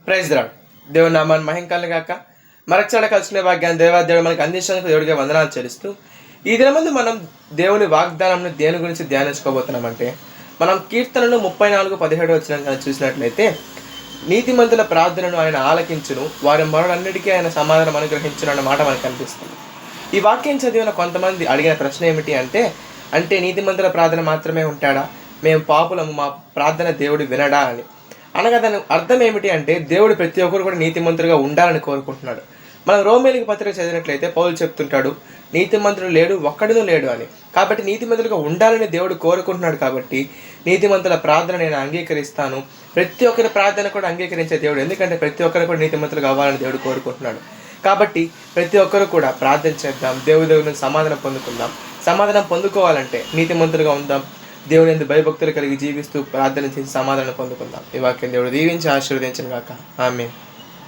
Praise lord దేవుని నామాన్ని మహింకాలు గాక. మరొకసారి కలుసుకునే భాగ్యాన్ని దేవాదేవుడు మనకు అందించడానికి దేవుడికి వందనాలు చెల్లిస్తూ ఈ దినమందు మనం దేవుని వాగ్దానంను దేని గురించి ధ్యానించుకోబోతున్నామంటే, మనం కీర్తనలు 34:17 చూసినట్లయితే, నీతిమంతుల ప్రార్థనను ఆయన ఆలకించును, వారి మొరలన్నిటికీ ఆయన సమాధానం అనుగ్రహించును అన్న మాట మనకు కనిపిస్తుంది. ఈ వాక్యం చదివిన కొంతమంది అడిగిన ప్రశ్న ఏమిటి అంటే నీతిమంతుల ప్రార్థన మాత్రమే ఉంటాడా, మేము పాపులము, మా ప్రార్థన దేవుడు వినడా అని. అనగా దాని అర్థం ఏమిటి అంటే, దేవుడు ప్రతి ఒక్కరు కూడా నీతిమంతులుగా ఉండాలని కోరుకుంటున్నాడు. మనం రోమేలికి పత్రిక చదివినట్లయితే పౌలు చెప్తుంటాడు, నీతిమంతుడు లేడు, ఒక్కడును లేడు అని. కాబట్టి నీతిమంతులుగా ఉండాలని దేవుడు కోరుకుంటున్నాడు. కాబట్టి నీతిమంతుల ప్రార్థన నేను అంగీకరిస్తాను. ప్రతి ఒక్కరి ప్రార్థన కూడా అంగీకరించే దేవుడు, ఎందుకంటే ప్రతి ఒక్కరు కూడా నీతిమంతులుగా అవ్వాలని దేవుడు కోరుకుంటున్నాడు. కాబట్టి ప్రతి ఒక్కరు కూడా ప్రార్థన చేద్దాం, దేవుని సమాధానం పొందుకుందాం. సమాధానం పొందుకోవాలంటే నీతిమంతులుగా ఉందాం, దేవుని యందు భయభక్తులు కలిగి జీవిస్తూ ప్రార్థన చేసి సమాధానం పొందుకుందాం. ఈ వాక్యం దేవుడు దీవించి ఆశీర్వదించును గాక. ఆమేన్.